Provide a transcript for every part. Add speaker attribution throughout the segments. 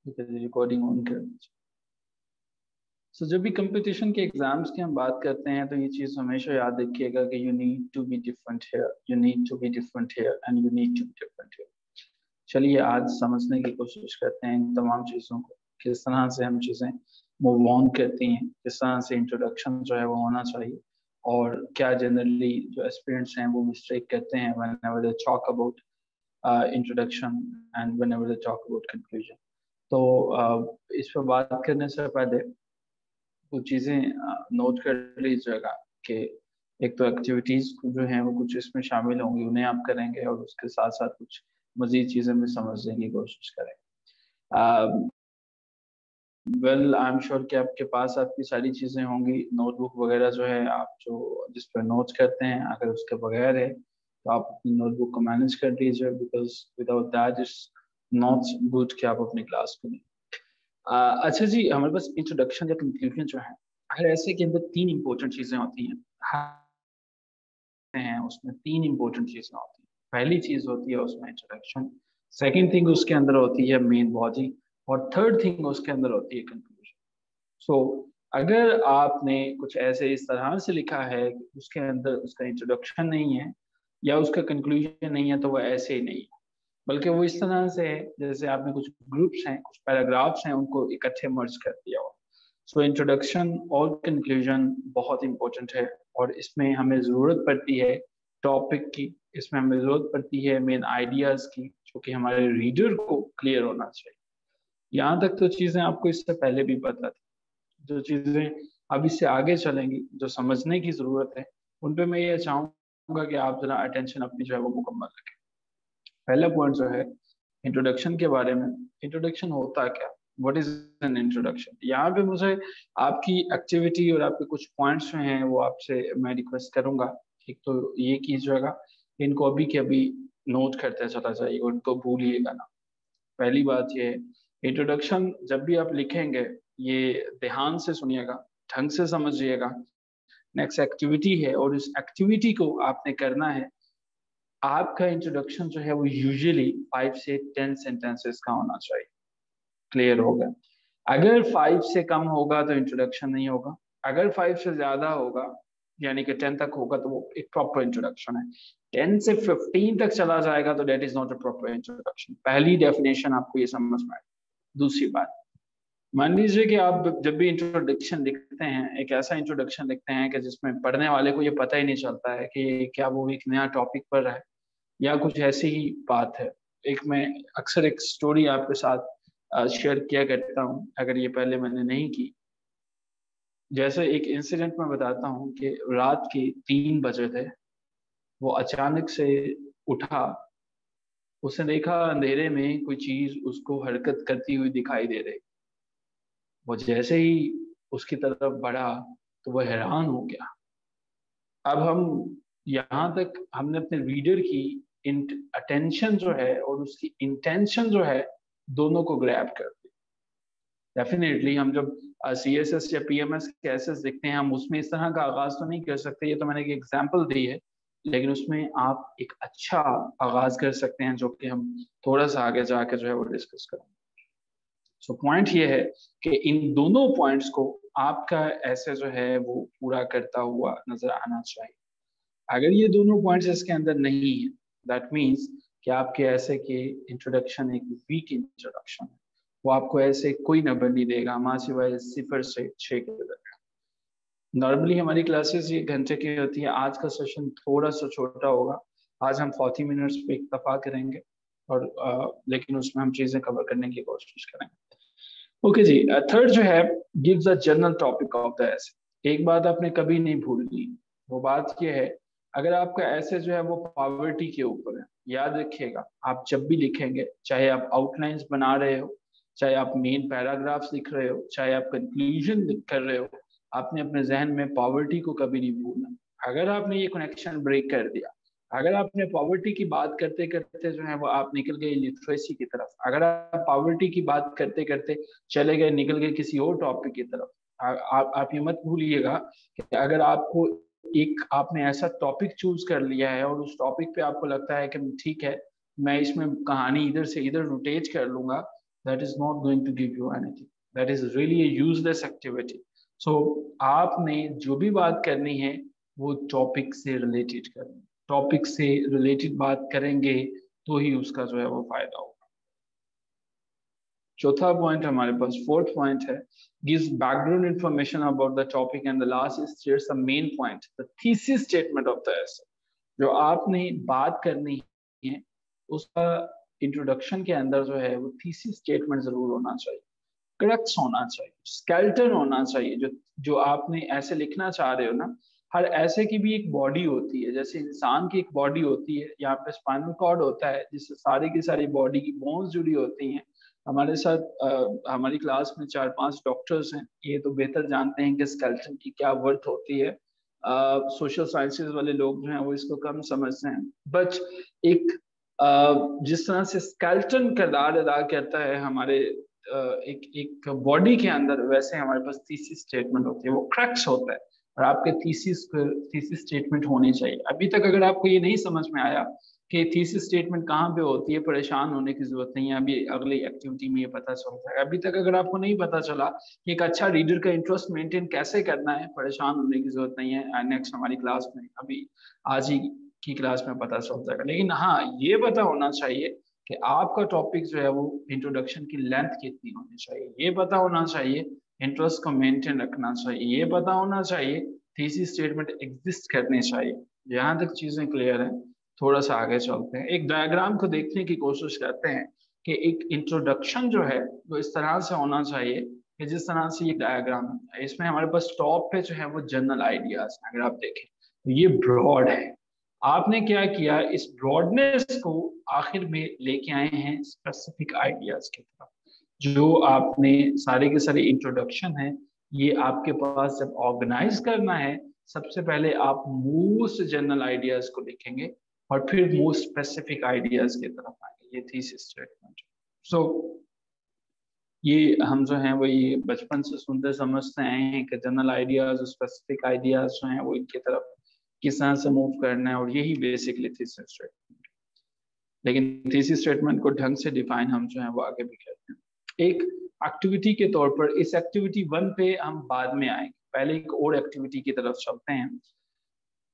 Speaker 1: ठीक है, recording on कर दीजिए। सो जब भी कंपटीशन के एग्जाम्स की हम बात करते हैं तो ये चीज़ हमेशा याद रखिएगा कि you need to be different here, you need to be different here and you need to be different here. चलिए आज समझने की कोशिश करते हैं इन तमाम चीज़ों को, किस तरह से हम चीज़ें मूव ऑन करती हैं, किस तरह से इंट्रोडक्शन जो है वो होना चाहिए, और क्या जनरली जो एस्पिरेंट्स हैं वो मिस्टेक करते हैं whenever they talk about introduction and whenever they talk about conclusion. तो इस पर बात करने से पहले कुछ चीज़ें नोट कर लीजिएगा कि एक तो एक्टिविटीज़ जो हैं वो कुछ इसमें शामिल होंगी, उन्हें आप करेंगे, और उसके साथ साथ कुछ मज़ीद चीज़ें भी समझने की कोशिश करें। वेल आई एम श्योर कि आपके पास आपकी सारी चीज़ें होंगी, नोटबुक वगैरह जो है आप जो जिस पर नोट्स करते हैं, अगर उसके बगैर है तो आप अपनी नोटबुक को मैनेज कर लीजिए, because without that it's not good कि आप अपनी क्लास को नहीं। अच्छा जी, हमारे पास इंट्रोडक्शन या कंक्लूजन जो है, हर ऐसे के अंदर तीन इंपॉर्टेंट चीज़ें होती हैं उसमें तीन इंपॉर्टेंट चीज़ें होती हैं। पहली चीज़ होती है उसमें इंट्रोडक्शन, सेकंड थिंग उसके अंदर होती है मेन बॉडी, और थर्ड थिंग उसके अंदर होती है कंक्लूजन। सो अगर आपने कुछ ऐसे इस तरह से लिखा है कि उसके अंदर उसका इंट्रोडक्शन नहीं है या उसका कंक्लूजन नहीं है, तो वो ऐसे ही नहीं है, बल्कि वो इस तरह से है जैसे आपने कुछ ग्रुप्स हैं, कुछ पैराग्राफ्स हैं, उनको इकट्ठे मर्ज कर दिया हो। सो इंट्रोडक्शन और कंक्लूजन बहुत इंपॉर्टेंट है, और इसमें हमें ज़रूरत पड़ती है टॉपिक की, इसमें हमें ज़रूरत पड़ती है मेन आइडियाज़ की, जो कि हमारे रीडर को क्लियर होना चाहिए। यहाँ तक तो चीज़ें आपको इससे पहले भी पता थी, जो चीज़ें अब इससे आगे चलेंगी, जो समझने की ज़रूरत है, उन पे मैं ये चाहूँगा कि आप जरा अटेंशन अपनी जो है वो मुकम्मल रखें। पहला पॉइंट जो है इंट्रोडक्शन के बारे में, इंट्रोडक्शन होता क्या, व्हाट इज एन इंट्रोडक्शन। यहाँ पे मुझे आपकी एक्टिविटी और आपके कुछ पॉइंट्स जो हैं वो आपसे मैं रिक्वेस्ट करूंगा। एक तो ये कीजिएगा, इनको अभी के अभी नोट करते चला जाइए, उनको भूलिएगा ना। पहली बात ये है, इंट्रोडक्शन जब भी आप लिखेंगे ये ध्यान से सुनिएगा, ढंग से समझिएगा। नेक्स्ट एक्टिविटी है, और इस एक्टिविटी को आपने करना है, आपका इंट्रोडक्शन जो है वो यूजुअली 5 से 10 सेंटेंसेस का होना चाहिए। क्लियर होगा? अगर 5 से कम होगा तो इंट्रोडक्शन नहीं होगा, अगर 5 से ज्यादा होगा यानी कि 10 तक होगा तो वो एक प्रॉपर इंट्रोडक्शन है। 10 से 15 तक चला जाएगा तो that is not a proper introduction. पहली डेफिनेशन आपको ये समझ में आए। दूसरी बात, मान लीजिए कि आप जब भी इंट्रोडक्शन लिखते हैं, एक ऐसा इंट्रोडक्शन लिखते हैं कि जिसमें पढ़ने वाले को ये पता ही नहीं चलता है कि क्या वो एक नया टॉपिक पढ़ रहा है या कुछ ऐसी ही बात है। एक मैं अक्सर एक स्टोरी आपके साथ शेयर किया करता हूँ, अगर ये पहले मैंने नहीं की। जैसे एक इंसिडेंट मैं बताता हूँ कि रात के 3 बजे थे, वो अचानक से उठा, उसने देखा अंधेरे में कोई चीज उसको हरकत करती हुई दिखाई दे रही। वो जैसे ही उसकी तरफ बढ़ा तो वो हैरान हो गया। अब हम यहाँ तक हमने अपने रीडर की अटेंशन जो है और उसकी इंटेंशन जो है दोनों को ग्रैब कर दिया। डेफिनेटली हम जब CSS या PMS के एसेस देखते हैं, हम उसमें इस तरह का आगाज तो नहीं कर सकते, ये तो मैंने एक एग्जांपल दी है, लेकिन उसमें आप एक अच्छा आगाज कर सकते हैं जो कि हम थोड़ा सा आगे जाकर जो है वो डिस्कस करेंगे। सो पॉइंट ये है कि इन दोनों पॉइंट्स को आपका ऐसे जो है वो पूरा करता हुआ नजर आना चाहिए। अगर ये दोनों पॉइंट्स इसके अंदर नहीं है, दैट मीन्स कि आपके ऐसे के इंट्रोडक्शन एक वीक इंट्रोडक्शन है। वो आपको ऐसे कोई नंबर नहीं देगा माँ सिवाय 0 से 6 के दरमियान। नॉर्मली हमारी क्लासेस ये घंटे की होती है, आज का सेशन थोड़ा सा छोटा होगा। आज हम 40 मिनट्स पे इक्तफा करेंगे, और लेकिन उसमें हम चीजें कवर करने की कोशिश करेंगे। ओके जी, थर्ड जो है, gives a general topic of the ऐसे। एक बात आपने कभी नहीं भूलनी, वो बात ये है, अगर आपका ऐसे जो है वो पॉवर्टी के ऊपर है, याद रखिएगा आप जब भी लिखेंगे, चाहे आप आउटलाइंस बना रहे हो, चाहे आप मेन पैराग्राफ्स लिख रहे हो, चाहे आप कंक्लूजन कर रहे हो, आपने अपने जहन में पॉवर्टी को कभी नहीं भूलना। अगर आपने ये कनेक्शन ब्रेक कर दिया, अगर आपने पॉवर्टी की बात करते करते जो है वो आप निकल गए लिटरेसी की तरफ, अगर आप पॉवर्टी की बात करते करते चले गए निकल गए किसी और टॉपिक की तरफ, आप ये मत भूलिएगा कि अगर आपको एक आपने ऐसा टॉपिक चूज कर लिया है और उस टॉपिक पे आपको लगता है कि ठीक है मैं इसमें कहानी इधर से इधर रोटेट कर लूंगा, that is not going to give you anything. That is really a useless activity. So आपने जो भी बात करनी है वो टॉपिक से रिलेटेड करनी, टॉपिक से रिलेटेड बात करेंगे तो ही उसका जो है वो फायदा होगा। चौथा पॉइंट हमारे पास, फोर्थ पॉइंट है, gives background information about the topic, and the last is shares the main point, the thesis statement of the essay. जो आपने बात करनी है उसका इंट्रोडक्शन के अंदर जो है वो थीसिस स्टेटमेंट जरूर होना चाहिए, क्रक्स होना चाहिए, स्केलेटन होना चाहिए। जो आपने ऐसे लिखना चाह रहे हो ना, हर ऐसे की भी एक बॉडी होती है, जैसे इंसान की एक बॉडी होती है, यहाँ पे स्पाइनल कॉर्ड होता है जिससे सारी की सारी बॉडी की बोन्स जुड़ी होती हैं। हमारे साथ हमारी क्लास में 4-5 डॉक्टर्स हैं, ये तो बेहतर जानते हैं कि स्केलेटन की क्या वर्थ होती है। सोशल साइंसेज वाले लोग जो हैं वो इसको कम समझते हैं, बट एक जिस तरह से स्केलेटन किरदार अदा करता है हमारे एक बॉडी के अंदर, वैसे हमारे पास थीसिस स्टेटमेंट होती है, वो क्रक्स होता है, और आपके थीसिस स्टेटमेंट होनी चाहिए। अभी तक अगर आपको ये नहीं समझ में आया कि थीसिस स्टेटमेंट कहाँ पे होती है, परेशान होने की जरूरत नहीं है, अभी अगली एक्टिविटी में ये पता चल जाएगा। अभी तक अगर आपको नहीं पता चला कि एक अच्छा रीडर का इंटरेस्ट मेंटेन कैसे करना है, परेशान होने की जरूरत नहीं है, नेक्स्ट हमारी क्लास में, अभी आज ही की क्लास में पता चल जाएगा। लेकिन हाँ, ये पता होना चाहिए कि आपका टॉपिक जो है वो इंट्रोडक्शन की लेंथ कितनी होनी चाहिए, ये पता होना चाहिए, इंटरेस्ट को मेंटेन रखना चाहिए, ये पता होना चाहिए, थीसिस स्टेटमेंट एग्जिस्ट करने चाहिए। यहाँ तक चीजें क्लियर है। थोड़ा सा आगे चलते हैं, एक डायग्राम को देखने की कोशिश करते हैं कि एक इंट्रोडक्शन जो है वो इस तरह से होना चाहिए कि जिस तरह से ये डायग्राम है, इसमें हमारे पास टॉप पे जो है वो जनरल आइडियाज, अगर आप देखें तो ये ब्रॉड है। आपने क्या किया, इस ब्रॉडनेस को आखिर में लेके आए हैं स्पेसिफिक आइडियाज की तरफ। जो आपने सारे के सारे इंट्रोडक्शन है, ये आपके पास जब ऑर्गेनाइज करना है, सबसे पहले आप मोस्ट जनरल आइडियाज को लिखेंगे और फिर मोस्ट स्पेसिफिक आइडियाज की तरफ आएंगे। ये थीसिस स्टेटमेंट। सो ये हम जो हैं वो ये बचपन से सुनते समझते आए हैं कि जनरल आइडियाज और स्पेसिफिक आइडियाज जो हैं वो इनकी तरफ किस तरह से मूव करना है, और यही बेसिकली थीसिस स्टेटमेंट। लेकिन थीसिस स्टेटमेंट को ढंग से डिफाइन हम जो है वो आगे भी करते हैं एक एक्टिविटी के तौर पर। इस एक्टिविटी 1 पे हम बाद में आएंगे, पहले एक और एक्टिविटी की तरफ चलते हैं।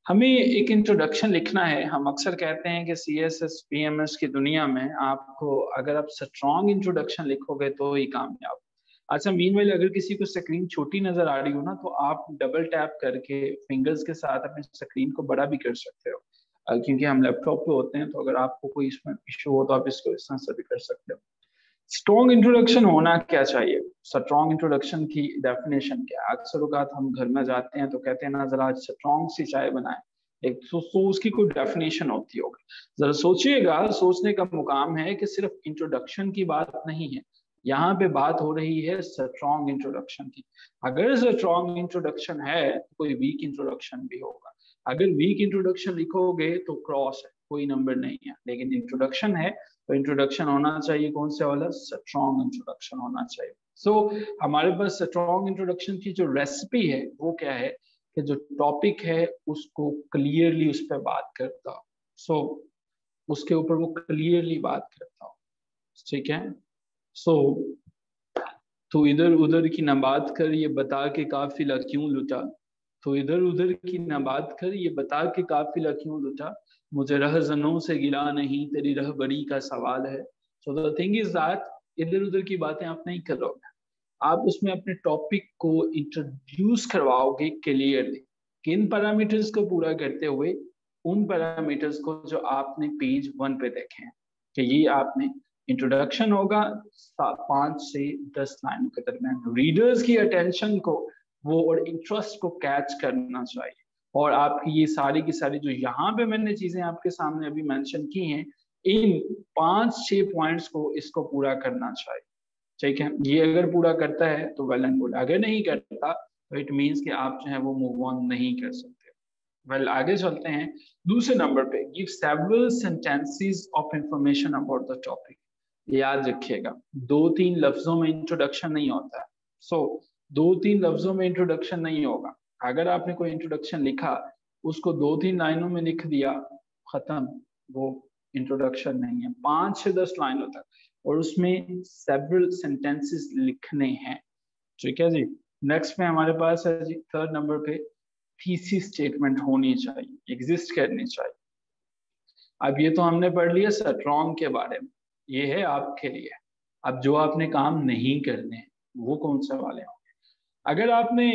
Speaker 1: हमें एक इंट्रोडक्शन लिखना है। हम अक्सर कहते हैं कि CSS PMS की दुनिया में आपको अगर आप स्ट्रॉन्ग इंट्रोडक्शन लिखोगे तो ही कामयाब। अच्छा, मीनवाइल अगर किसी को स्क्रीन छोटी नजर आ रही हो ना, तो आप डबल टैप करके फिंगर्स के साथ अपनी स्क्रीन को बड़ा भी कर सकते हो, क्योंकि हम लैपटॉप पे होते हैं, तो अगर आपको कोई इसमें इशू हो तो आप इसको इस तरह से भी कर सकते हो। स्ट्रॉन्ग इंट्रोडक्शन होना क्या चाहिए, स्ट्रॉन्ग इंट्रोडक्शन की डेफिनेशन क्या है। अक्सर औकात हम घर में जाते हैं तो कहते हैं ना जरा स्ट्रॉन्ग सी चाय बनाए, एक तो उसकी कोई डेफिनेशन होती होगी। जरा सोचिएगा, सोचने का मुकाम है कि सिर्फ इंट्रोडक्शन की बात नहीं है, यहाँ पे बात हो रही है स्ट्रॉन्ग इंट्रोडक्शन की। अगर स्ट्रॉन्ग इंट्रोडक्शन है तो कोई वीक इंट्रोडक्शन भी होगा। अगर वीक इंट्रोडक्शन लिखोगे तो क्रॉस है, कोई नंबर नहीं है। लेकिन इंट्रोडक्शन है तो इंट्रोडक्शन होना चाहिए कौन से वाला, स्ट्रॉन्ग इंट्रोडक्शन होना चाहिए। सो हमारे पास स्ट्रॉन्ग इंट्रोडक्शन की जो रेसिपी है वो क्या है कि जो टॉपिक है उसको क्लियरली उस पर बात करता हो। सो उसके ऊपर वो क्लियरली बात करता हो, ठीक है। सो तो इधर उधर की न बात कर, ये बता के काफिला क्यों लुटा। तो इधर उधर की न बात कर, ये बता के काफिला क्यों लुटा। मुझे रहज़नों से गिला नहीं, तेरी रहबरी का सवाल है। So the thing is that इधर उधर की बातें आप नहीं करोगे, आप उसमें अपने टॉपिक को इंट्रोड्यूस करवाओगे क्लियरली, किन पैरामीटर्स को पूरा करते हुए, उन पैरामीटर्स को जो आपने पेज 1 पे देखे हैं कि ये आपने इंट्रोडक्शन होगा 5 से 10 लाइन के दरमियान। रीडर्स की अटेंशन को वो और इंटरेस्ट को कैच करना चाहिए, और आपकी ये सारी की सारी जो यहाँ पे मैंने चीजें आपके सामने अभी मेंशन की हैं, इन 5-6 पॉइंट्स को इसको पूरा करना चाहिए, ठीक है। ये अगर पूरा करता है तो वेल एंड गुड, अगर नहीं करता तो इट मीन्स कि आप जो है वो मूव ऑन नहीं कर सकते। वेल आगे चलते हैं दूसरे नंबर पे, give several sentences of information about the topic. याद रखिएगा 2-3 लफ्जों में इंट्रोडक्शन नहीं होता है। सो 2-3 लफ्जों में इंट्रोडक्शन नहीं होगा। अगर आपने कोई इंट्रोडक्शन लिखा, उसको 2-3 लाइनों में लिख दिया, खत्म, वो इंट्रोडक्शन नहीं है। 5 से 10 लाइनों तक और उसमें सेवरल सेंटेंसेस लिखने हैं। ठीक है जी। नेक्स्ट में हमारे पास है जी थर्ड नंबर पे थीसिस स्टेटमेंट होनी चाहिए, एग्जिस्ट करनी चाहिए। अब ये तो हमने पढ़ लिया स्ट्रॉन्ग के बारे में, ये है आपके लिए। अब जो आपने काम नहीं करने वो कौन से वाले होंगे? अगर आपने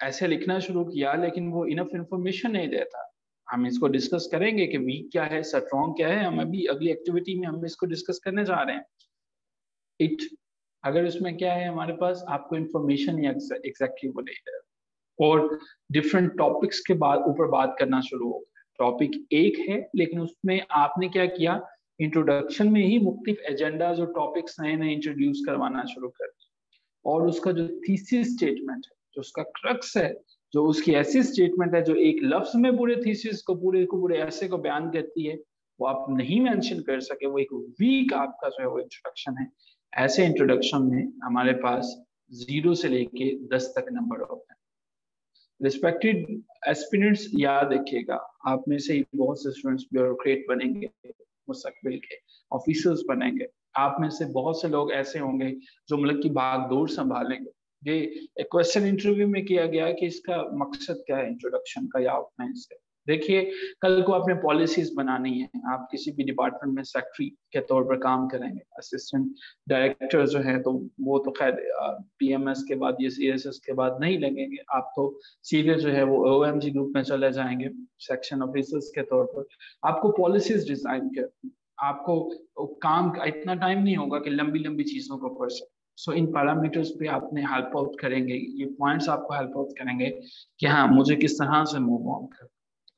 Speaker 1: ऐसे लिखना शुरू किया लेकिन वो इनफ इंफॉर्मेशन नहीं देता, हम इसको डिस्कस करेंगे कि वीक क्या है, स्ट्रॉन्ग क्या है, हम अभी अगली एक्टिविटी में हम इसको डिस्कस करने जा रहे हैं। इट, अगर उसमें क्या है हमारे पास, आपको इंफॉर्मेशन एग्जैक्टली वो नहीं दे और डिफरेंट टॉपिक्स के बाद ऊपर बात करना शुरू हो गया। टॉपिक एक है लेकिन उसमें आपने क्या किया, इंट्रोडक्शन में ही मुख्तलिफ एजेंडाज और टॉपिक्स नए नए इंट्रोड्यूस करवाना शुरू कर दिया। और उसका जो थीसिस स्टेटमेंट है, जो उसका क्रक्स है, जो उसकी ऐसी स्टेटमेंट है जो एक लफ्ज में पूरे थीसिस को पूरे ऐसे को बयान करती है, वो आप नहीं मेंशन कर सके, वो एक वीक आपका जो है वो इंट्रोडक्शन है। ऐसे इंट्रोडक्शन में हमारे पास 0 से लेके 10 तक नंबर होते हैं। रिस्पेक्टेड एस्पिरेंट्स, याद रखिएगा, आप में से ही बहुत से स्टूडेंट्स ब्यूरोक्रेट बनेंगे, मुस्तकबिल के ऑफिसर्स बनेंगे। आप में से बहुत से लोग ऐसे होंगे जो मुल्क की भागदौड़ संभालेंगे। ये क्वेश्चन इंटरव्यू में किया गया कि इसका मकसद क्या है इंट्रोडक्शन का या आउटलाइन से। देखिए, कल को आपने पॉलिसीज बनानी है, आप किसी भी डिपार्टमेंट में सेक्रेटरी के तौर पर काम करेंगे, असिस्टेंट डायरेक्टर जो है, तो वो तो खैर पीएमएस के बाद या सीएसएस के बाद नहीं लगेंगे, आप तो सीधे जो है वो ओएमजी ग्रुप में चले जाएंगे सेक्शन ऑफिसर्स के तौर पर। आपको पॉलिसीज डिजाइन करनी, आपको काम का इतना टाइम नहीं होगा कि लंबी लंबी चीजों को पढ़ सके। सो इन पैरामीटर्स पे आपने हेल्प आउट करेंगे, ये पॉइंट्स आपको हेल्प आउट करेंगे कि हाँ मुझे किस तरह से मूव ऑन कर।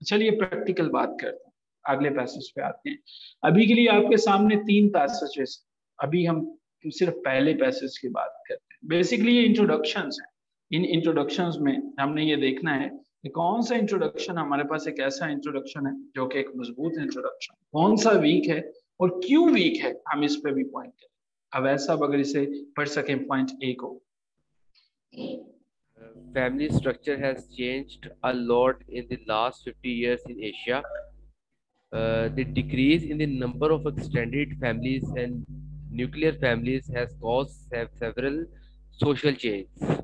Speaker 1: चलिए प्रैक्टिकल बात करते हैं, अगले पैसेज पे आते हैं। अभी के लिए आपके सामने 3 पैसेजेस, अभी हम सिर्फ पहले पैसेज की बात करते हैं। बेसिकली ये इंट्रोडक्शंस हैं। इन इंट्रोडक्शंस में हमने ये देखना है कि कौन सा इंट्रोडक्शन हमारे पास एक ऐसा इंट्रोडक्शन है जो कि एक मजबूत इंट्रोडक्शन, कौन सा वीक है और क्यों वीक है, हम इस पे भी पॉइंट करें। अब ऐसा अगर इसे पढ़ सकें पॉइंट ए को,
Speaker 2: family structure has changed a lot in the last 50 years in Asia. The decrease in the number of extended families and nuclear families has caused several social changes.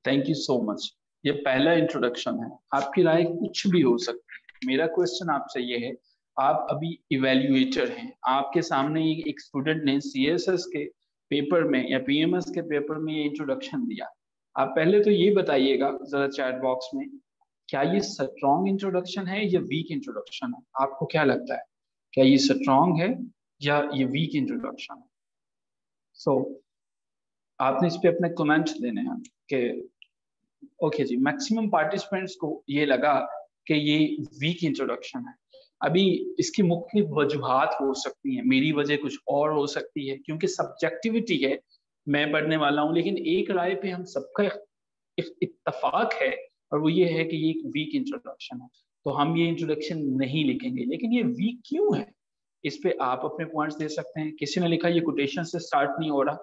Speaker 1: Thank you so much. ये पहला introduction है, आपकी राय कुछ भी हो सकती है। मेरा क्वेश्चन आपसे ये है, आप अभी इवेल्युएटर हैं, आपके सामने एक स्टूडेंट ने सीएसएस के पेपर में या पीएमएस के पेपर में ये इंट्रोडक्शन दिया। आप पहले तो ये बताइएगा जरा चैट बॉक्स में, क्या ये स्ट्रॉन्ग इंट्रोडक्शन है या वीक इंट्रोडक्शन है? आपको क्या लगता है, क्या ये स्ट्रॉन्ग है या ये वीक इंट्रोडक्शन है? सो आपने इस पे अपने कमेंट देने हैं कि ओके जी, मैक्सिमम पार्टिसिपेंट्स को ये लगा कि ये वीक इंट्रोडक्शन है। अभी इसकी मुख्य वजूहात हो सकती हैं, मेरी वजह कुछ और हो सकती है, क्योंकि सब्जेक्टिविटी है, मैं पढ़ने वाला हूँ, लेकिन एक राय पे हम सबका इत्तेफाक है और वो ये है कि ये एक वीक इंट्रोडक्शन है, तो हम ये इंट्रोडक्शन नहीं लिखेंगे। लेकिन ये वीक क्यों है, इस पे आप अपने पॉइंट्स दे सकते हैं। किसी ने लिखा ये कोटेशन से स्टार्ट नहीं हो रहा,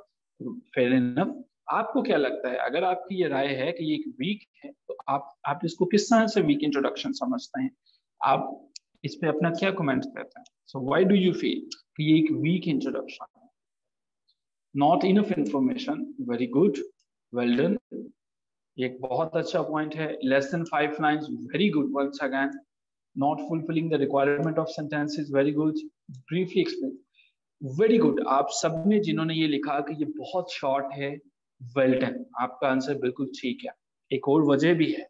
Speaker 1: फेयर इनफ। आपको क्या लगता है, अगर आपकी ये राय है कि ये एक वीक है, तो आप इसको किस तरह से वीक इंट्रोडक्शन समझते हैं? आप इस पे अपना क्या कमेंट देते हैं? So why do you feel कि ये एक वीक इंट्रोडक्शन है? Not enough information, very good, well done, एक बहुत अच्छा पॉइंट है। Less than 5 lines, very good, once again. Not fulfilling the requirement of sentences, very good. Briefly explain, very good. आप सब ने जिन्होंने ये लिखा कि ये बहुत शॉर्ट है, वेल डन, आपका आंसर बिल्कुल ठीक है। एक और वजह भी है,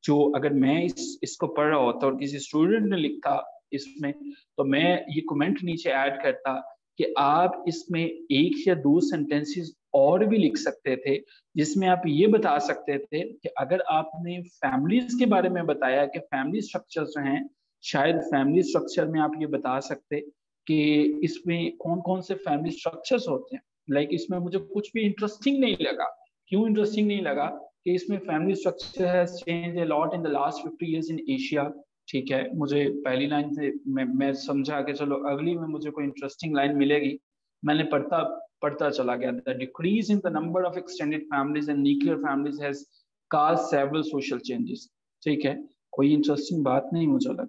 Speaker 1: जो अगर मैं इसको पढ़ रहा होता और किसी स्टूडेंट ने लिखा इसमें, तो मैं ये कमेंट नीचे ऐड करता कि आप इसमें 1 या 2 सेंटेंसेस और भी लिख सकते थे, जिसमें आप ये बता सकते थे कि अगर आपने फैमिलीज के बारे में बताया कि फैमिली स्ट्रक्चर जो हैं, शायद फैमिली स्ट्रक्चर में आप ये बता सकते कि इसमें कौन कौन से फैमिली स्ट्रक्चर्स होते हैं। लाइक इसमें मुझे कुछ भी इंटरेस्टिंग नहीं लगा। क्यों इंटरेस्टिंग नहीं लगा? कि इसमें family structure has changed a lot in the last 50 years in Asia. ठीक है, मुझे पहली लाइन से मैं समझा कि चलो अगली में मुझे कोई इंटरेस्टिंग लाइन मिलेगी, मैंने पढ़ता चला गया। The decrease in the number of extended families and nuclear families has caused several social changes। ठीक है, कोई इंटरेस्टिंग बात नहीं मुझे लगा,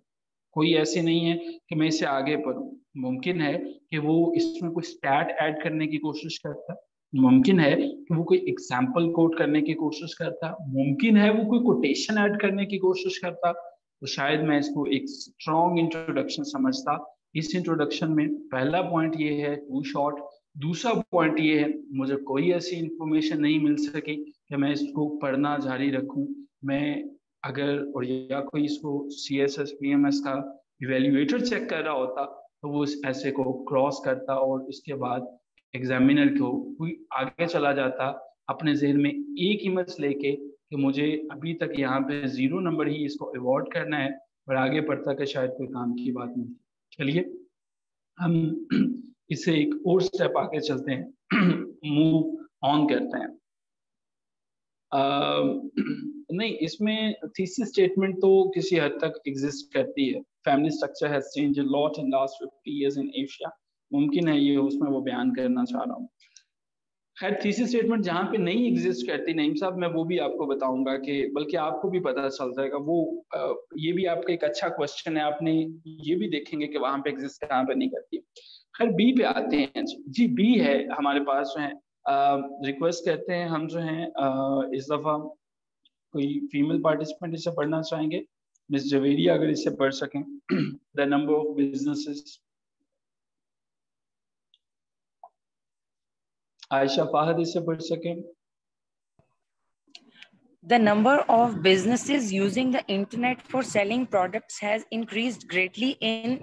Speaker 1: कोई ऐसी नहीं है कि मैं इसे आगे पढ़ूं। मुमकिन है कि वो इसमें कोई स्टैट ऐड करने की कोशिश करता, मुमकिन है कि वो कोई एग्जाम्पल कोट करने की कोशिश करता, मुमकिन है वो कोई कोटेशन ऐड करने की कोशिश करता, तो शायद मैं इसको एक स्ट्रॉन्ग इंट्रोडक्शन समझता। इस इंट्रोडक्शन में पहला पॉइंट ये है टू शॉर्ट, दूसरा पॉइंट ये है मुझे कोई ऐसी इंफॉर्मेशन नहीं मिल सकी कि मैं इसको पढ़ना जारी रखूं। मैं अगर और या कोई इसको CSS PMS का इवेल्युएटर चेक कर रहा होता तो वो इस ऐसे को क्रॉस करता और उसके बाद एग्जामिनर को कोई आगे चला जाता अपने जहन में एक इमेज लेके कि मुझे अभी तक यहाँ पे 0 नंबर ही इसको अवॉर्ड करना है, और आगे पढ़ता कि शायद कोई काम की बात नहीं। चलिए हम इसे एक और स्टेप आगे चलते हैं, मूव ऑन करते हैं। नहीं, इसमें थीसिस स्टेटमेंट तो किसी हद तक एग्जिस्ट करती है। Family structure has changed a lot in last 50 years in Asia, मुमकिन है ये उसमें वो बयान करना चाह रहा हूँ। खैर थीसिस स्टेटमेंट जहाँ पे नहीं एग्जिस्ट करती नईम साहब, मैं वो भी आपको बताऊंगा कि बल्कि आपको भी पता चल जाएगा वो। ये भी आपका एक अच्छा क्वेश्चन है, आपने ये भी देखेंगे कि वहां पे एग्जिस्ट कहाँ पे नहीं करती। खैर बी पे आते हैं जी। बी है हमारे पास जो है, रिक्वेस्ट करते हैं हम जो है इस दफा कोई फीमेल पार्टिसिपेंट इसे पढ़ना चाहेंगे, मिस जवेरिया अगर इसे पढ़ सकें। The number of businesses, Ayesha Fahad इसे पढ़ सकें।
Speaker 3: The number of businesses using the internet for selling products has increased greatly in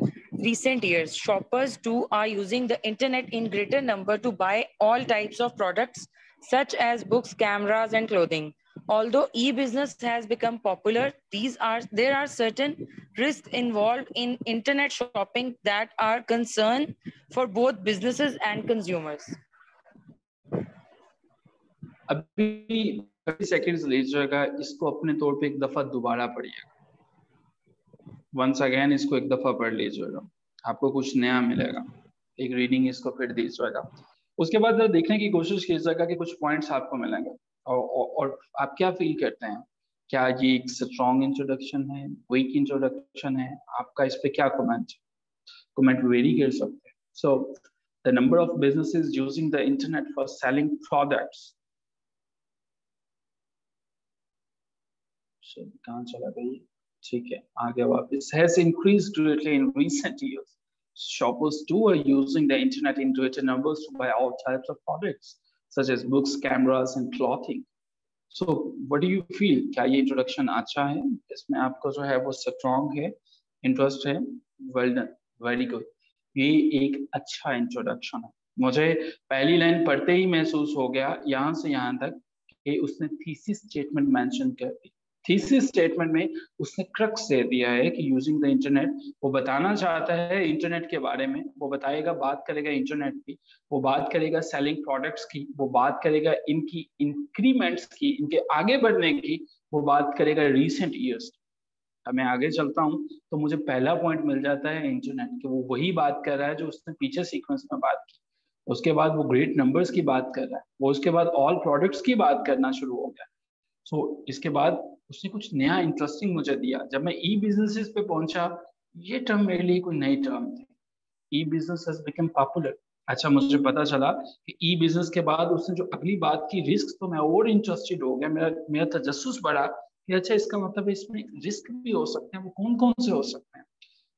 Speaker 3: recent years. Shoppers too are using the internet in greater number to buy all types of products such as books, cameras, and clothing. Although e-business has become popular, there are certain risks involved in internet shopping that are concern for both businesses and consumers.
Speaker 1: अभी 30 seconds ले जाएगा, इसको अपने तौर पे एक दफा दोबारा पढ़िएगा। वंस अगेन इसको एक दफा पढ़ लीजिएगा, आपको कुछ नया मिलेगा। एक रीडिंग इसको फिर दीजिएगा, उसके बाद देखने की कोशिश कीजिएगा कि कुछ पॉइंट्स आपको मिलेंगे और आप क्या फील करते हैं। क्या ये एक स्ट्रॉन्ग इंट्रोडक्शन है, वीक इंट्रोडक्शन है, आपका इस पे क्या कमेंट वेरी कर सकते हैं। So the number of businesses using the internet for selling products, कहाँ चला गई, ठीक है आगे वापस, has increased greatly in recent years. Shoppers too are using the internet in greater numbers to buy all types of products such as books, cameras and clothing. So what do you feel, क्या ये introduction अच्छा है, इसमें आपको जो है वो strong है, इंटरेस्ट है, वेल डन, वेरी गुड, ये एक अच्छा इंट्रोडक्शन है। मुझे पहली लाइन पढ़ते ही महसूस हो गया यहाँ से यहाँ तक कि उसने थीसिस स्टेटमेंट मेंशन कर दी। थीसिस स्टेटमेंट में उसने क्रक्स दे दिया है कि यूजिंग द इंटरनेट, वो बताना चाहता है इंटरनेट के बारे में, वो बताएगा, बात करेगा इंटरनेट की, वो बात करेगा सेलिंग प्रोडक्ट्स की, वो बात करेगा इनकी इंक्रीमेंट्स की, इनके आगे बढ़ने की, वो बात करेगा रीसेंट ईयर्स। अब मैं आगे चलता हूँ तो मुझे पहला पॉइंट मिल जाता है इंटरनेट कि वो वही बात कर रहा है जो उसने पीछे सीक्वेंस में बात की। उसके बाद वो ग्रेट नंबर्स की बात कर रहा है, वो उसके बाद ऑल प्रोडक्ट्स की बात करना शुरू हो गया। सो इसके बाद उसने कुछ नया इंटरेस्टिंग मुझे दिया। जब मैं ई बिजनेसेस पे पहुंचा, ये टर्म मेरे लिए कोई नई टर्म थी, ई बिजनेस हैज बिकम पॉपुलर। अच्छा मुझे पता चला कि ई बिजनेस के बाद उसने जो अगली बात की रिस्क, तो मैं और इंटरेस्टेड हो गया, मेरा तजस्सुस बढ़ा कि अच्छा इसका मतलब इसमें रिस्क भी हो सकते हैं, वो कौन कौन से हो सकते हैं।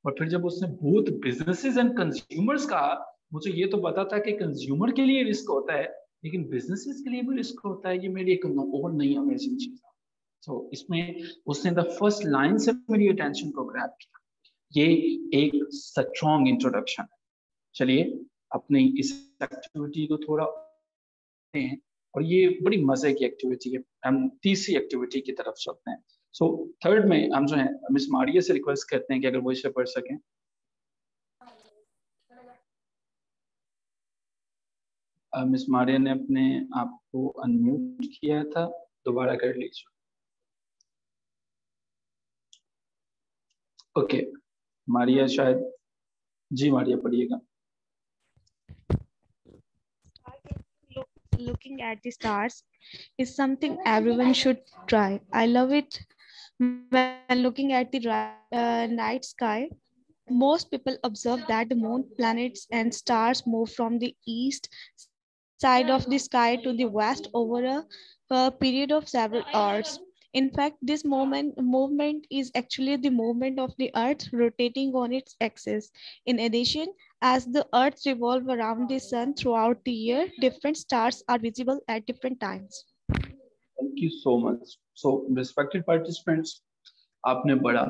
Speaker 1: और फिर जब उसने बोथ बिजनेसेस एंड कंज्यूमर्स कहा, मुझे ये तो पता था कि कंज्यूमर के लिए रिस्क होता है लेकिन बिजनेसेस के लिए भी रिस्क होता है, ये मेरी एक और नई अमेजिंग चीज है। तो इसमें उसने द फर्स्ट लाइन से मेरी अटेंशन को ग्रैब किया। ये एक स्ट्रॉन्ग इंट्रोडक्शन है। चलिए अपनी इस एक्टिविटी को थोड़ा हैं, और ये बड़ी मजे की एक्टिविटी है। हम तीसरी एक्टिविटी की तरफ चलते हैं। सो थर्ड में हम जो है मिस मारिया से रिक्वेस्ट करते हैं कि अगर वो इसे पढ़ सकें। मिस मारिया ने अपने आप को अनम्यूट किया था, दोबारा कर लीजिए। ओके मारिया शायद, जी मारिया पढ़िएगा।
Speaker 4: Looking at the stars is something everyone should try. I love it when looking at the night sky. most people observe that the moon, planets, and stars move from the east side of the sky to the west over a period of several hours. In fact, this movement is actually the movement of the Earth rotating on its axis. In addition, as the Earth revolves around the Sun throughout the year, different stars are visible at different times.
Speaker 1: Thank you so much. So, respected participants, आपने पढ़ा,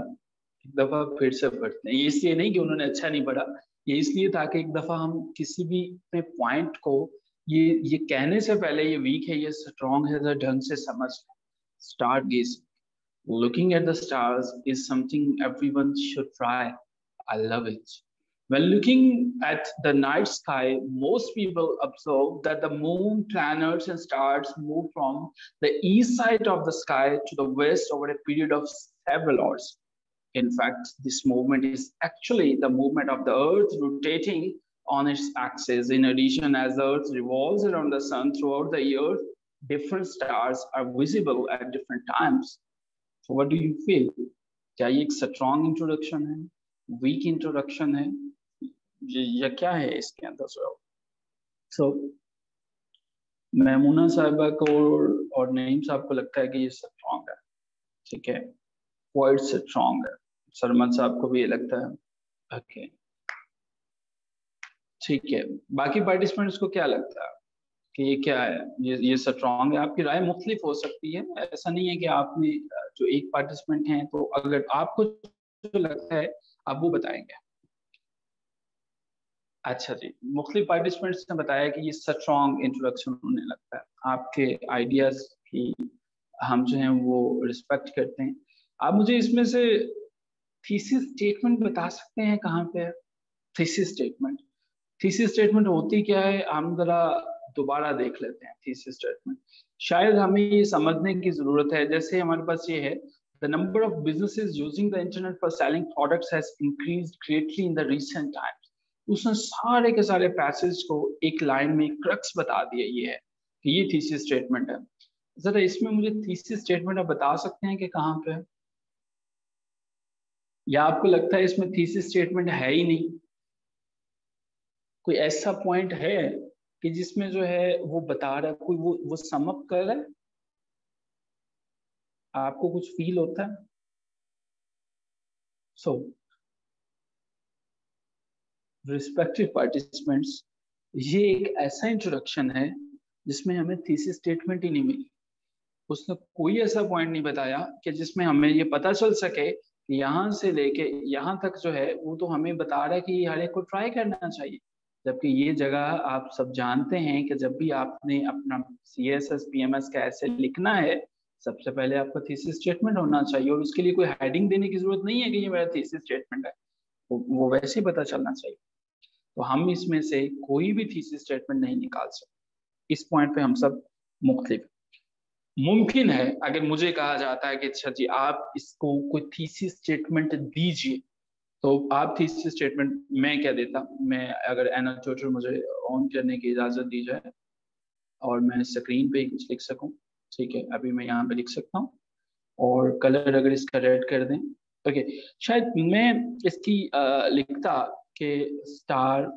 Speaker 1: एक दफा फिर से पढ़ते हैं। ये इसलिए नहीं कि उन्होंने अच्छा नहीं पढ़ा, ये इसलिए ताकि एक दफा हम किसी भी अपने पॉइंट को ये कहने से पहले ये वीक है, ये स्ट्रॉन्ग है, तो ढंग से समझ लें। Stargazing, looking at the stars is something everyone should try. I love it. When looking at the night sky, most people observe that the moon, planets, and stars move from the east side of the sky to the west over a period of several hours. In fact, this movement is actually the movement of the Earth rotating on its axis. In addition, as the Earth revolves around the Sun throughout the year, different stars are visible at different times. So what do you feel? क्या ये एक strong introduction है, weak introduction है, या क्या है इसके अंदर? So मैमूना साहिबा को और नईम साहब को लगता है कि ये strong है, ठीक है, quite strong है। सरमद साहब को भी ये लगता है, okay, ठीक है। बाकी पार्टिसिपेंट्स को क्या लगता है कि ये क्या है? ये स्ट्रॉन्ग है? आपकी राय मुख्तलिफ हो सकती है, ऐसा नहीं है कि आपने जो एक पार्टिसिपेंट हैं, तो अगर आपको जो लगता है आप वो बताएंगे। अच्छा जी, मुख्तलिफ पार्टिसिपेंट्स ने बताया कि ये स्ट्रॉन्ग इंट्रोडक्शन होने लगता है। आपके आइडियाज की हम जो हैं वो रिस्पेक्ट करते हैं। आप मुझे इसमें से थीसिस स्टेटमेंट बता सकते हैं कहाँ पे है थीसिस स्टेटमेंट? थीसिस स्टेटमेंट होती क्या है, हम जरा दोबारा देख लेते हैं। थीसिस स्टेटमेंट शायद हमें ये समझने की जरूरत है। जैसे हमारे पास ये है, the number of businesses using the internet for selling products has increased greatly in the recent times. उसने सारे के सारे पैसेज को एक लाइन में क्रक्स बता दिया। ये है कि ये थीसिस स्टेटमेंट है। जरा इसमें मुझे थीसिस स्टेटमेंट आप बता सकते हैं कि कहाँ पे है, या आपको लगता है इसमें थीसिस स्टेटमेंट है ही नहीं? कोई ऐसा पॉइंट है कि जिसमें जो है वो बता रहा है, कोई वो सम अप कर रहा है, आपको कुछ फील होता है? सो रिस्पेक्टिव पार्टिसिपेंट्स, ये एक ऐसा इंट्रोडक्शन है जिसमें हमें थीसिस स्टेटमेंट ही नहीं मिली। उसने कोई ऐसा पॉइंट नहीं बताया कि जिसमें हमें ये पता चल सके कि यहाँ से लेके यहाँ तक जो है वो तो हमें बता रहा है कि हर एक को ट्राई करना चाहिए। जबकि ये जगह आप सब जानते हैं कि जब भी आपने अपना CSS PMS का ऐसे लिखना है, सबसे पहले आपका थीसिस स्टेटमेंट होना चाहिए, और उसके लिए कोई हेडिंग देने की जरूरत नहीं है कि ये मेरा थीसिस स्टेटमेंट है, वो वैसे ही पता चलना चाहिए। तो हम इसमें से कोई भी थीसिस स्टेटमेंट नहीं निकाल सकते। इस पॉइंट पे हम सब मुख्तलिफ। मुमकिन है अगर मुझे कहा जाता है कि अच्छा जी आप इसको कोई थीसिस स्टेटमेंट दीजिए, तो आप थीसिस स्टेटमेंट मैं क्या देता, मैं अगर एना ट्यूटर मुझे ऑन करने की इजाजत दी जाए और मैं स्क्रीन पे कुछ लिख सकूं, ठीक है, अभी मैं यहाँ पे लिख सकता हूँ, और कलर अगर इसका रेड कर दें, ओके, शायद मैं इसकी लिखता कि star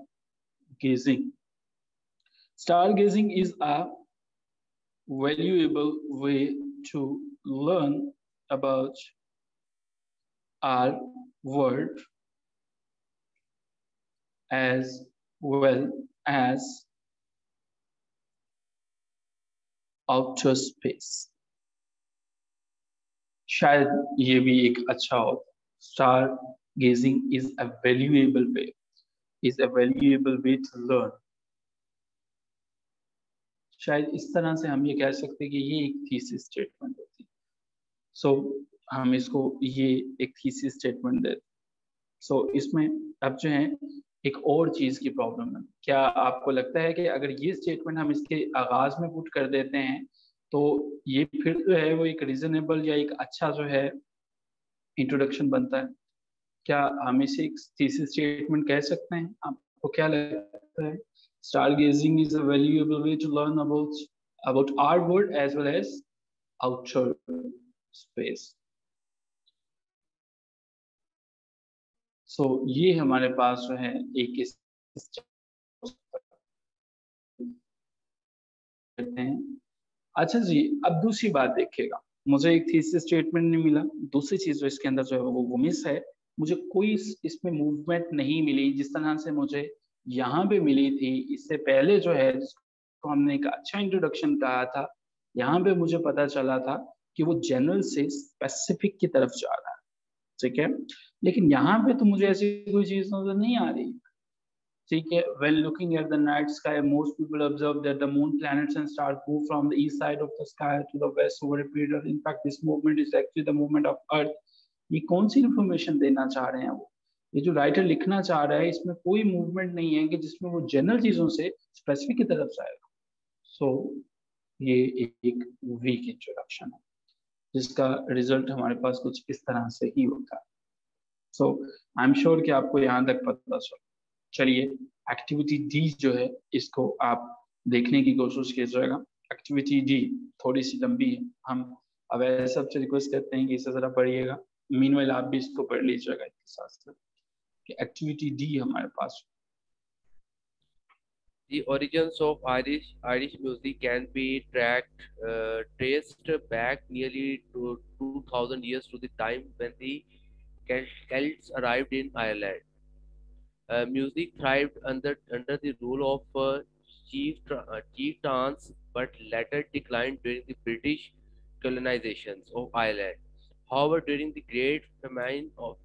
Speaker 1: gazing is a valuable way to learn about our world as well as outer space। शायद ये भी एक अच्छा हो। Stargazing is a valuable way to learn। शायद इस तरह से हम ये कह सकते हैं कि ये एक थीसिस स्टेटमेंट होती है। सो हम इसको ये एक थीसिस स्टेटमेंट देते। सो इसमें अब जो है एक और चीज की प्रॉब्लम है। क्या आपको लगता है कि अगर ये स्टेटमेंट हम इसके आगाज में पुट कर देते हैं तो ये फिर जो है वो एक रीजनेबल या एक अच्छा जो है इंट्रोडक्शन बनता है? क्या हम इसे एक थीसिस स्टेटमेंट कह सकते हैं? आपको क्या लगता है? Stargazing is a valuable way to learn about our world as well as outer space. ये हमारे पास जो है एक करते हैं। अच्छा जी, अब दूसरी बात देखिएगा, मुझे एक थीसिस स्टेटमेंट नहीं मिला। दूसरी चीज जो इसके अंदर जो है वो मिस है, मुझे कोई इसमें मूवमेंट नहीं मिली जिस तरह से मुझे यहाँ पे मिली थी। इससे पहले जो है जिसको हमने एक अच्छा इंट्रोडक्शन कहा था, यहाँ पे मुझे पता चला था कि वो जनरल से स्पेसिफिक की तरफ जा रहा है, ठीक है। लेकिन यहाँ पे तो मुझे ऐसी कोई चीज नजर नहीं आ रही, ठीक है। When looking at the night sky, most people observe that the moon, planets and stars move from the east side of the sky to the west over a period of, in fact this movement is actually the movement of earth। ये कौन सी information देना चाह रहे हैं वो, ये जो writer लिखना चाह रहा है इसमें कोई मूवमेंट नहीं है कि जिसमें वो जनरल चीजों से स्पेसिफिक की तरफ जाएगा। ये एक वीक इंट्रोडक्शन है जिसका रिजल्ट हमारे पास कुछ इस तरह से ही होता है। आई एम श्योर कि आपको यहाँ तक पता चल। चलिए एक्टिविटी डी जो है इसको आप देखने की कोशिश कीजिएगा। एक्टिविटी डी थोड़ी सी लंबी है, हम अब ऐसे सबसे रिक्वेस्ट करते हैं कि इसे जरा पढ़िएगा। मीनवाइल आप भी इसको पढ़ लीजिएगा इसके साथ साथ कि एक्टिविटी डी हमारे पास।
Speaker 2: The origins of Irish music can be traced back nearly to 2000 years to the time when the Celts arrived in Ireland. Music thrived under the rule of chieftains, but later declined during the British colonizations of Ireland. However, during the Great Famine of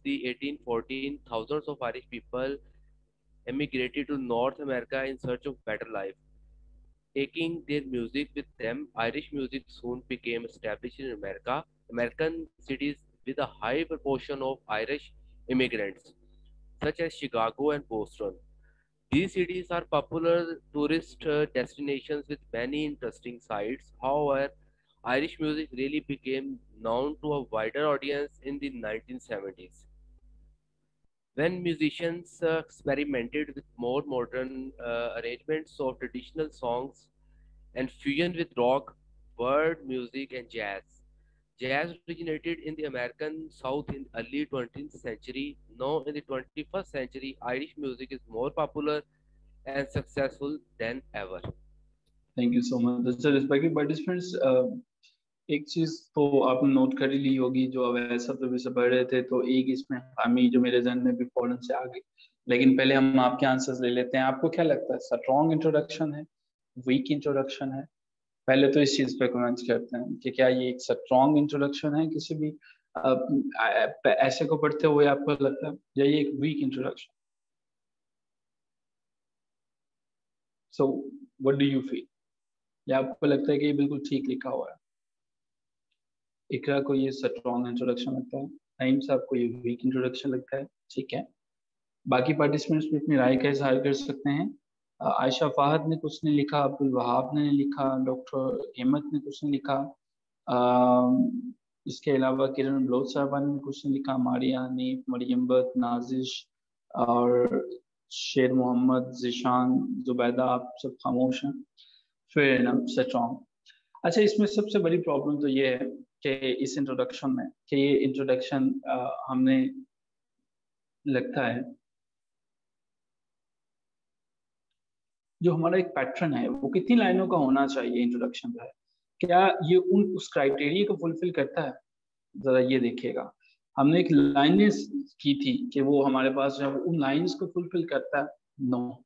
Speaker 2: the 1814, thousands of Irish people emigrated to North America in search of better life. Taking their music with them, Irish music soon became established in American cities with a high proportion of Irish immigrants, such as Chicago and Boston. These cities are popular tourist destinations with many interesting sights. However, Irish music really became known to a wider audience in the 1970s, when musicians experimented with more modern arrangements of traditional songs and fusion with rock, world music, and jazz. Jazz originated in the American South in the early 20th century. Now, in the 21st century, Irish music is more popular and successful than ever.
Speaker 1: Thank you so much. That's respected participants. एक चीज तो आपने note कर ही ली होगी, जो अवैसा तो भी पढ़ रहे थे, तो एक इसमें हमें जो मेरे जहन में भी फौरन से आ गई। लेकिन पहले हम आपके आंसर्स ले लेते हैं। आपको क्या लगता है, स्ट्रॉन्ग इंट्रोडक्शन है, वीक इंट्रोडक्शन है? पहले तो इस चीज पे कमेंट करते हैं कि क्या ये एक स्ट्रॉन्ग इंट्रोडक्शन है किसी भी ऐसे को पढ़ते हुए आपको लगता है, या ये एक week introduction? So what do you feel? या आपको लगता है कि ये बिल्कुल ठीक लिखा हुआ है? इकरा को ये स्ट्रॉन्ग इंट्रोडक्शन लगता है, नईम साहब को ये वीक इंट्रोडक्शन लगता है, ठीक है। बाकी पार्टिसिपेंट्स भी अपनी राय का इजहार कर सकते हैं। आयशा फाहद ने कुछ नहीं लिखा, अब्दुल वहाब ने लिखा, डॉक्टर हिम्मत ने कुछ नहीं लिखा, इसके अलावा किरण बलोच साहबा ने कुछ नहीं लिखा, मारिया हनीफ, मरियम बत, नाजिश और शेर मोहम्मद, जिशान, जुबैदा, आप सब खामोश हैं। फिर स्ट्रॉन्ग। अच्छा, इसमें सबसे बड़ी प्रॉब्लम तो ये है कि इस इंट्रोडक्शन में कि ये इंट्रोडक्शन हमने लगता है जो हमारा एक पैटर्न है वो कितनी लाइनों का होना चाहिए इंट्रोडक्शन का है, क्या ये उस क्राइटेरिया को फुलफिल करता है? जरा ये देखिएगा, हमने एक लाइनें की थी कि वो हमारे पास जो है उन लाइंस को फुलफिल करता है? नो।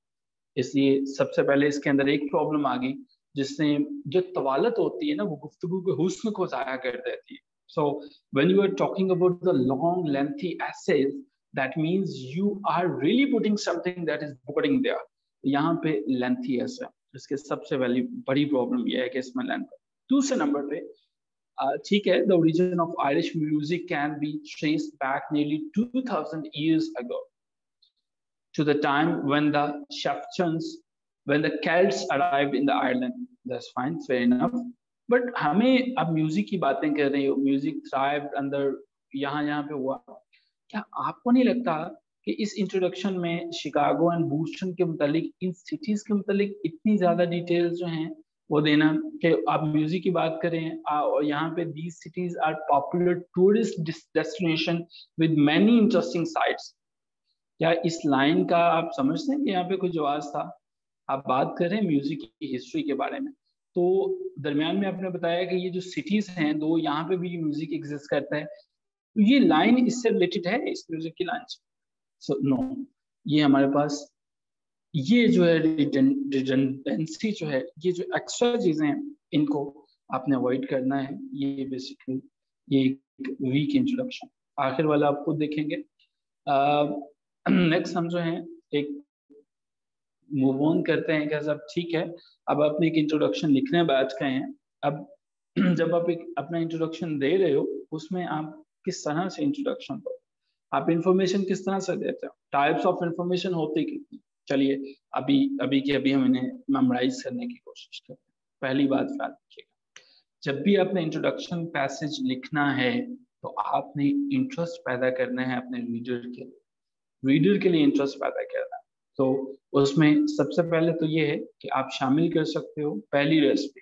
Speaker 1: इसलिए सबसे पहले इसके अंदर एक प्रॉब्लम आ गई जिससे जो तवालत होती है ना वो गुफ्तगू के हुस्न को ज़ाया कर देती है। So when you are talking about the long lengthy essays, that means you are really putting something that is boarding there. यहाँ पे लेंथी ऐसा, इसके सबसे बड़ी प्रॉब्लम यह है कि इसमें लेंथ। दूसरे नंबर पे ठीक है, the origin of Irish music can be traced back nearly 2000 years ago to the time when the chieftains, when the Celts arrived in the Ireland. That's fine, fair enough. But हमें अब music की बातें कर रही हो, music thrived अंदर यहाँ पे हुआ। क्या आपको नहीं लगता कि इस इंट्रोडक्शन में शिकागो एंड बूस्टन के मुतालिक, इन सिटीज के मुतालिक इतनी ज्यादा डिटेल्स जो हैं वो देना कि आप म्यूजिक की बात करें और यहाँ पे these cities are popular tourist destination with many interesting sites, क्या इस लाइन का आप समझते हैं कि यहाँ पे कुछ आवाज था? आप बात कर रहे हैं म्यूजिक की हिस्ट्री के बारे में, तो दरमियान में आपने बताया कि ये जो सिटीज हैं दो, यहाँ पे भी म्यूजिक एग्जिस्ट करता है, तो ये लाइन इससे रिलेटेड है इस म्यूजिक की लाइन से? सो नो, ये हमारे पास ये जो है रिडंडेंसी जो है, ये जो एक्स्ट्रा चीजें हैं, इनको आपने अवॉइड करना है। ये बेसिकली ये एक वीक इंट्रोडक्शन। आखिर वाला आप खुद देखेंगे। नेक्स्ट हम जो है एक मूव ऑन करते हैं। क्या सब ठीक है? अब आपने एक इंट्रोडक्शन लिखने बैठ गए हैं। अब जब आप एक अपना इंट्रोडक्शन दे रहे हो, उसमें आप किस तरह से इंट्रोडक्शन दो, आप इंफॉर्मेशन किस तरह से देते हो, टाइप्स ऑफ इंफॉर्मेशन होती कितनी। चलिए अभी हम इन्हें मेमोराइज करने की कोशिश करते हैं। पहली बात याद रखिएगा, जब भी आपने इंट्रोडक्शन पैसेज लिखना है तो आपने इंटरेस्ट पैदा करना है अपने रीडर के लिए इंटरेस्ट पैदा करना है। तो उसमें सबसे पहले तो ये है कि आप शामिल कर सकते हो पहली रेसिपी।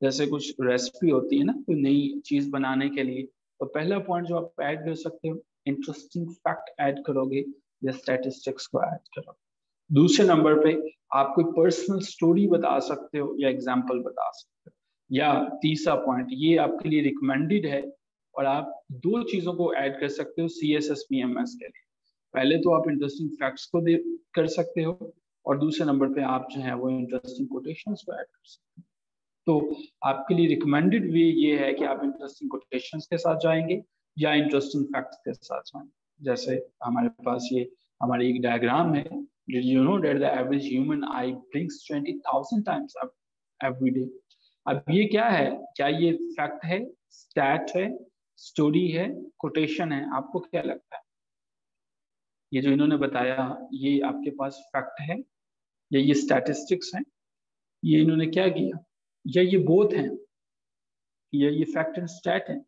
Speaker 1: जैसे कुछ रेसिपी होती है ना, कोई नई चीज बनाने के लिए, तो पहला पॉइंट जो आप ऐड कर सकते हो, इंटरेस्टिंग फैक्ट ऐड करोगे या स्टैटिस्टिक्स को ऐड करोगे। दूसरे नंबर पे आप कोई पर्सनल स्टोरी बता सकते हो या एग्जाम्पल बता सकते हो। या तीसरा पॉइंट, ये आपके लिए रिकमेंडेड है और आप दो चीजों को ऐड कर सकते हो CSS/PMS के लिए। पहले तो आप इंटरेस्टिंग फैक्ट्स को कर सकते हो और दूसरे नंबर पे आप जो है वो इंटरेस्टिंग कोटेशंस को ऐड कर सकते हो। तो आपके लिए रिकमेंडेड वे ये है कि आप इंटरेस्टिंग कोटेशंस के साथ जाएंगे या इंटरेस्टिंग फैक्ट्स के साथ जाएंगे। जैसे हमारे पास ये हमारी एक डायग्राम है। Did you know that the average human eye blinks 20,000 times up every day? अब ये क्या है? क्या ये फैक्ट है, स्टैट है, स्टोरी है, कोटेशन है? आपको क्या लगता है? ये जो इन्होंने बताया, ये आपके पास फैक्ट है या ये स्टैटिस्टिक्स है? ये इन्होंने क्या किया? या ये बोथ हैं, या ये फैक्ट एंड स्टैट है?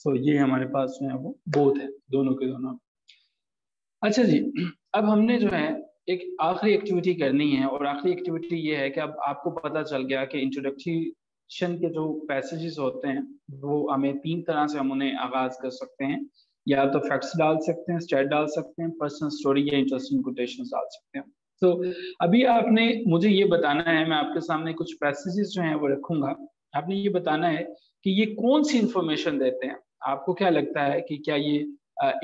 Speaker 1: तो ये हमारे पास जो है वो बोथ है, दोनों के दोनों। अच्छा जी, अब हमने जो है एक आखिरी एक्टिविटी करनी है और आखिरी एक्टिविटी ये है कि अब आपको पता चल गया कि इंट्रोडक्शन के जो पैसेजेस होते हैं वो हमें 3 तरह से हम उन्हें आगाज कर सकते हैं। या तो फैक्ट्स डाल सकते हैं, स्टैट डाल सकते हैं, पर्सनल स्टोरी या इंटरेस्टिंग कोटेशंस डाल सकते हैं। तो अभी आपने मुझे ये बताना है, मैं आपके सामने कुछ पैसेजेस जो हैं वो रखूंगा, आपने ये बताना है कि ये कौन सी इंफॉर्मेशन देते हैं। आपको क्या लगता है कि क्या ये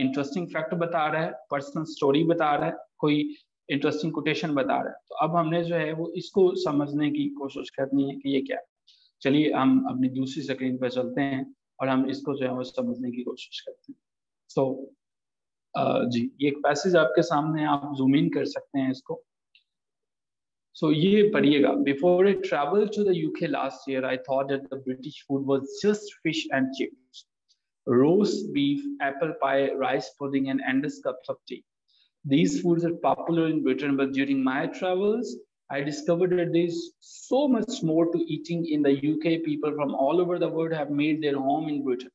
Speaker 1: इंटरेस्टिंग फैक्ट बता रहा है, पर्सनल स्टोरी बता रहा है, कोई इंटरेस्टिंग कोटेशन बता रहा है? तो अब हमने जो है वो इसको समझने की कोशिश करनी है कि ये क्या है। चलिए हम अपनी दूसरी स्क्रीन पर चलते हैं और हम इसको जो है वो समझने की कोशिश करते हैं। तो जी, ये एक पैसेज आपके सामने, आप जूम इन कर सकते हैं इसको। So ये पढ़िएगा, before I traveled to the UK last year, I thought that the British food was just fish and chips, roast beef, apple pie, rice pudding, and endless cups of tea. These foods are popular in Britain, but during my travels, I discovered that there's so much more to eating in the UK. People from all over the world have made their home in Britain,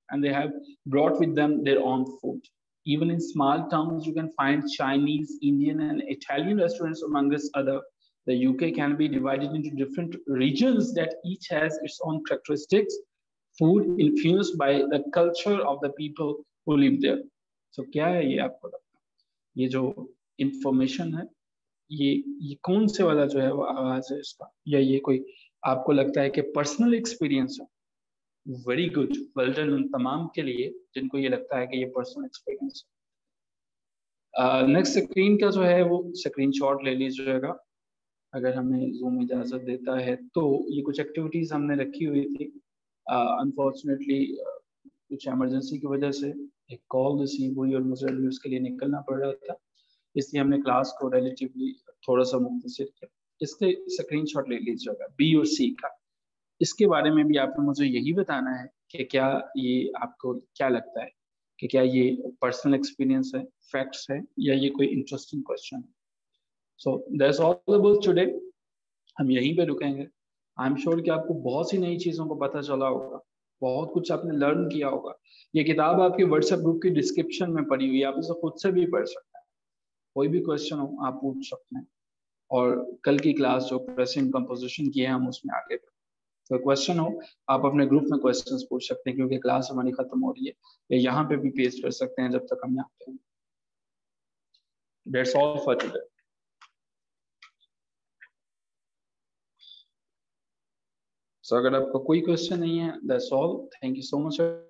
Speaker 1: and they have brought with them their own food. Even in small towns, you can find Chinese, Indian, and Italian restaurants amongst other. The UK can be divided into different regions that each has its own characteristics, food influenced by the culture of the people who live there. So क्या है ये आपको लगता है? ये जो information है, ये कौन से वाला जो है वो आवाज है इसका, या ये कोई आपको लगता है कि पर्सनल एक्सपीरियंस है? वेरी गुड, वेल डन उन तमाम के लिए जिनको ये लगता है कि ये पर्सनल एक्सपीरियंस है। नेक्स्ट स्क्रीन का जो है वो स्क्रीनशॉट ले लीजिएगा अगर हमें जूम इजाजत देता है। तो ये कुछ एक्टिविटीज हमने रखी हुई थी, अनफॉर्चुनेटली कुछ इमरजेंसी की वजह से एक कॉल रिसीव हुई और मुझे अभी उसके लिए निकलना पड़ रहा था, इसलिए हमने क्लास को रिलेटिवली थोड़ा सा मुख्तसर किया। इसके स्क्रीनशॉट ले लीजिएगा बी और सी का। इसके बारे में भी आपने मुझे यही बताना है कि क्या ये आपको क्या लगता है कि क्या ये पर्सनल एक्सपीरियंस है, फैक्ट्स है, या ये कोई इंटरेस्टिंग क्वेश्चन है। So that's all about today. हम यहीं पे रुकेंगे। आई एम श्योर कि आपको बहुत सी नई चीज़ों को पता चला होगा, बहुत कुछ आपने लर्न किया होगा। ये किताब आपके व्हाट्सएप ग्रुप की डिस्क्रिप्शन में पड़ी हुई है, आप इसे खुद से भी पढ़ सकते हैं। कोई भी क्वेश्चन हो आप पूछ सकते हैं और कल की क्लास जो प्रेसिंग कंपोजिशन की है हम उसमें आगे तो क्वेश्चन हो आप अपने ग्रुप में क्वेश्चंस पूछ सकते हैं, क्योंकि क्लास हमारी खत्म हो रही है, या यहाँ पे भी पेस्ट कर सकते हैं जब तक हम यहाँ पे हैं। That's all for today. So अगर आपका कोई क्वेश्चन नहीं है, that's all. Thank you so much.